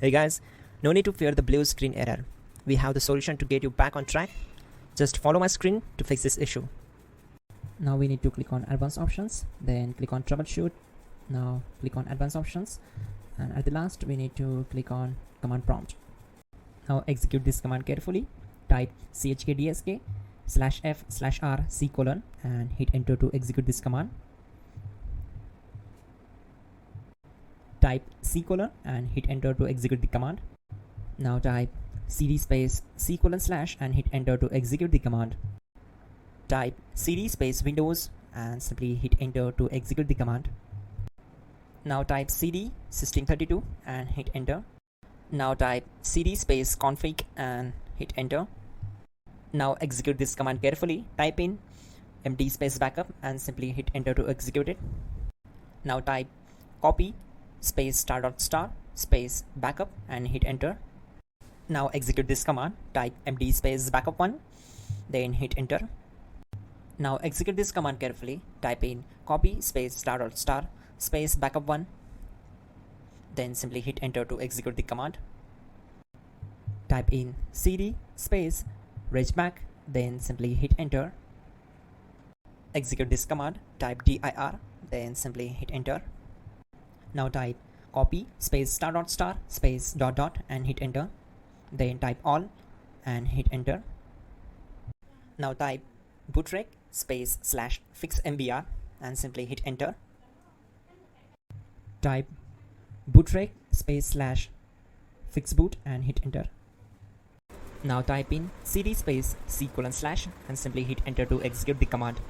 Hey guys, no need to fear the blue screen error. We have the solution to get you back on track. Just follow my screen to fix this issue. Now we need to click on advanced options, then click on troubleshoot. Now click on advanced options, and at the last we need to click on command prompt. Now execute this command carefully. Type chkdsk/f/r/c:, and hit enter to execute this command. Type C:, and hit enter to execute the command. Now type cd space C:/ and hit enter to execute the command. Type cd space Windows and simply hit enter to execute the command. Now type cd system32 and hit enter. Now type cd space config and hit enter. Now execute this command carefully. Type in md space backup and simply hit enter to execute it. Now type copy space *** space backup and hit enter. Now execute this command. Type md space backup1, then hit enter. Now execute this command carefully. Type in copy space *** space backup1, then simply hit enter to execute the command. Type in cd space regback, then simply hit enter. Execute this command. Type dir, then simply hit enter. Now type copy space *** space .. and hit enter. Then type all and hit enter. Now type bootrec space /fixmbr and simply hit enter. Type bootrec space /fixboot and hit enter. Now type in cd space C:/ and simply hit enter to execute the command.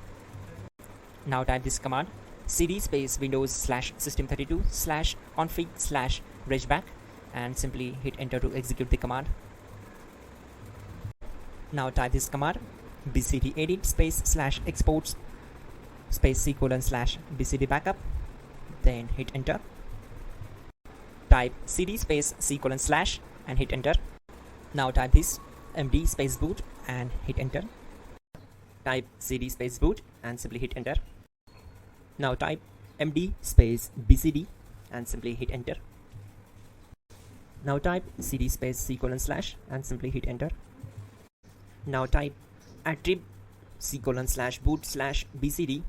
Now type this command cd space Windows /system32 /config /regback and simply hit enter to execute the command. Now type this command bcd edit space /exports space C:/ bcd backup, then hit enter. Type cd space C:/ and hit enter. Now type this md space boot and hit enter. Type cd space boot and simply hit enter. Now type md space bcd and simply hit enter. Now type cd space C:/ and simply hit enter. Now type attrib C:/boot /bcd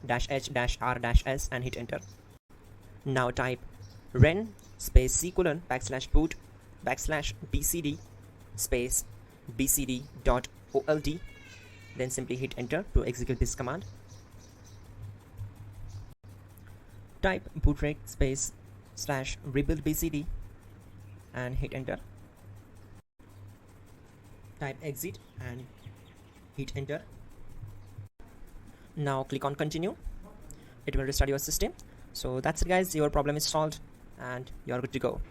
-h-r-s and hit enter. Now type ren space C:/ \boot \bcd space bcd.old, then simply hit enter to execute this command. Type bootrec space /rebuild bcd and hit enter. Type exit and hit enter. Now click on continue. It will restart your system. So that's it guys, your problem is solved and you're good to go.